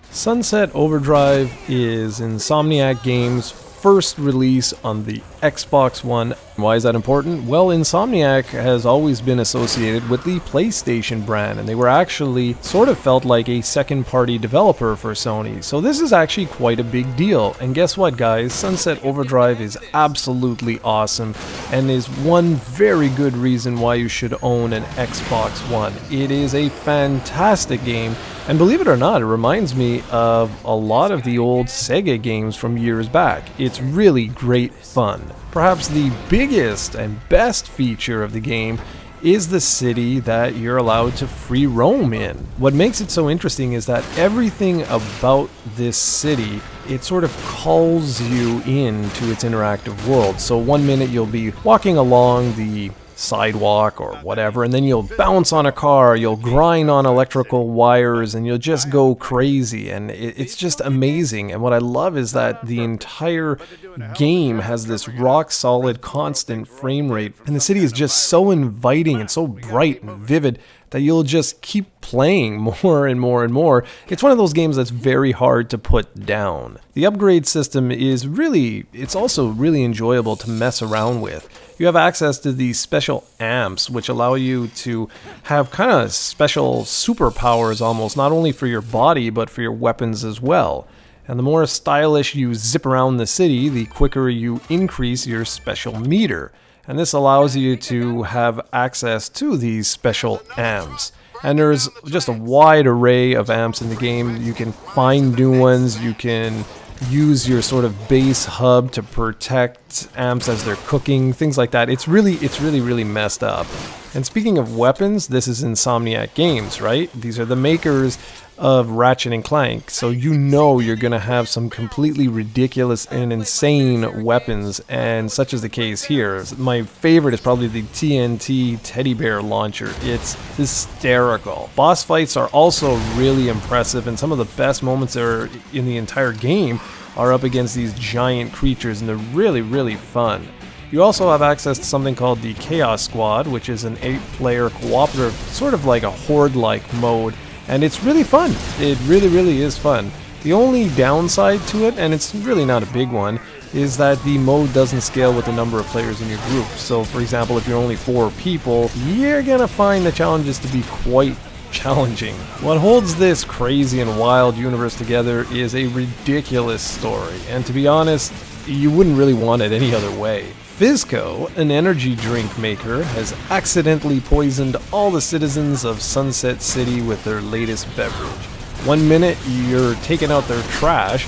Sunset Overdrive is Insomniac Games' first release on the Xbox One. Why is that important? Well, Insomniac has always been associated with the PlayStation brand, and they were actually sort of felt like a second-party developer for Sony. So this is actually quite a big deal. And guess what, guys? Sunset Overdrive is absolutely awesome and is one very good reason why you should own an Xbox One. It is a fantastic game, and believe it or not, it reminds me of a lot of the old Sega games from years back. It's really great fun. Perhaps the biggest and best feature of the game is the city that you're allowed to free roam in. What makes it so interesting is that everything about this city, it sort of calls you into its interactive world. So one minute you'll be walking along the sidewalk or whatever, and then you'll bounce on a car, you'll grind on electrical wires, and you'll just go crazy, and it's just amazing. And what I love is that the entire game has this rock solid constant frame rate, and the city is just so inviting and so bright and vivid that you'll just keep playing more and more and more. It's one of those games that's very hard to put down. The upgrade system is it's also really enjoyable to mess around with. You have access to these special amps, which allow you to have kind of special superpowers almost, not only for your body, but for your weapons as well. And the more stylish you zip around the city, the quicker you increase your special meter. And this allows you to have access to these special amps. And there's just a wide array of amps in the game. You can find new ones, you can use your sort of base hub to protect amps as they're cooking, things like that. It's really messed up. And speaking of weapons, this is Insomniac Games, right? These are the makers of Ratchet & Clank, so you know you're gonna have some completely ridiculous and insane weapons, and such is the case here. My favorite is probably the TNT teddy bear launcher. It's hysterical. Boss fights are also really impressive, and some of the best moments are in the entire game are up against these giant creatures, and they're really fun. You also have access to something called the Chaos Squad, which is an 8-player cooperative, sort of like a horde-like mode, and it's really fun. It really is fun. The only downside to it, and it's really not a big one, is that the mode doesn't scale with the number of players in your group. So for example, if you're only 4 people, you're gonna find the challenges to be quite challenging. What holds this crazy and wild universe together is a ridiculous story, and to be honest, you wouldn't really want it any other way. Fizco, an energy drink maker, has accidentally poisoned all the citizens of Sunset City with their latest beverage. One minute you're taking out their trash,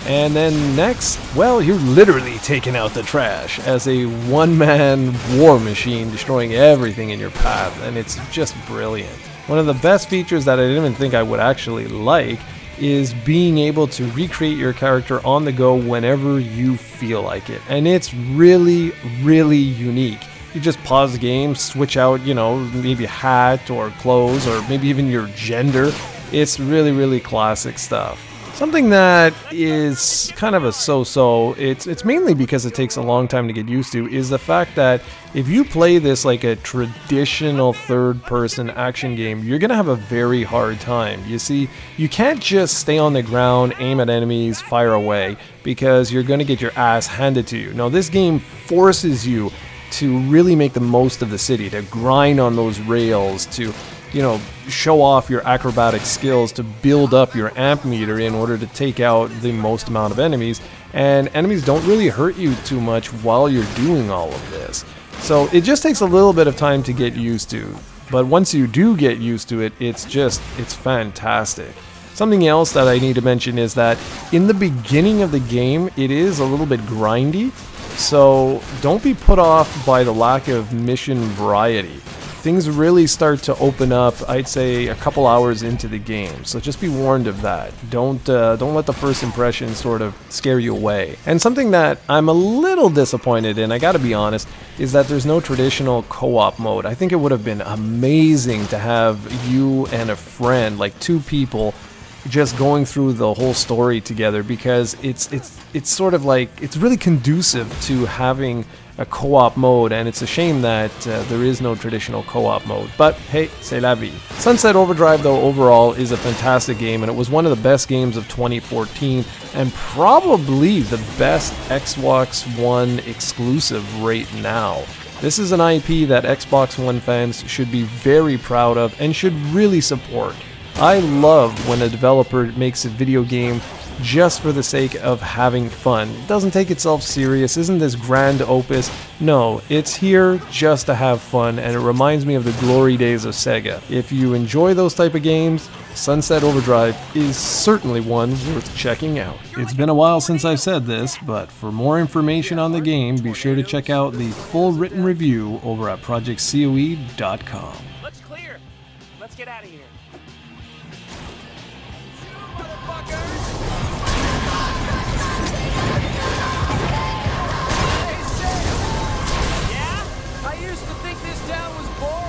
and then next, well, you're literally taking out the trash as a one-man war machine, destroying everything in your path, and it's just brilliant. One of the best features that I didn't even think I would actually like is being able to recreate your character on the go whenever you feel like it. And it's really unique. You just pause the game, switch out, you know, maybe a hat or clothes or maybe even your gender. It's really classic stuff. Something that is kind of a so-so, it's mainly because it takes a long time to get used to, is the fact that if you play this like a traditional third-person action game, you're gonna have a very hard time. You see, you can't just stay on the ground, aim at enemies, fire away, because you're gonna get your ass handed to you. No, this game forces you to really make the most of the city, to grind on those rails, to, you know, show off your acrobatic skills, to build up your amp meter in order to take out the most amount of enemies. And enemies don't really hurt you too much while you're doing all of this. So it just takes a little bit of time to get used to. But once you do get used to it, it's fantastic. Something else that I need to mention is that in the beginning of the game, it is a little bit grindy. So don't be put off by the lack of mission variety. Things really start to open up, I'd say, a couple hours into the game, so just be warned of that. Don't let the first impression sort of scare you away. And something that I'm a little disappointed in, I gotta be honest, is that there's no traditional co-op mode. I think it would have been amazing to have you and a friend, like 2 people, just going through the whole story together, because it's sort of like, it's really conducive to having a co-op mode, and it's a shame that there is no traditional co-op mode. But hey, c'est la vie. Sunset Overdrive, though, overall is a fantastic game, and it was one of the best games of 2014, and probably the best Xbox One exclusive right now. This is an IP that Xbox One fans should be very proud of and should really support. I love when a developer makes a video game just for the sake of having fun. It doesn't take itself serious, isn't this grand opus. No, it's here just to have fun, and it reminds me of the glory days of Sega. If you enjoy those type of games, Sunset Overdrive is certainly one worth checking out. It's been a while since I've said this, but for more information on the game, be sure to check out the full written review over at projectcoe.com. Let's clear. Let's get out of here. Yeah? I used to think this town was boring.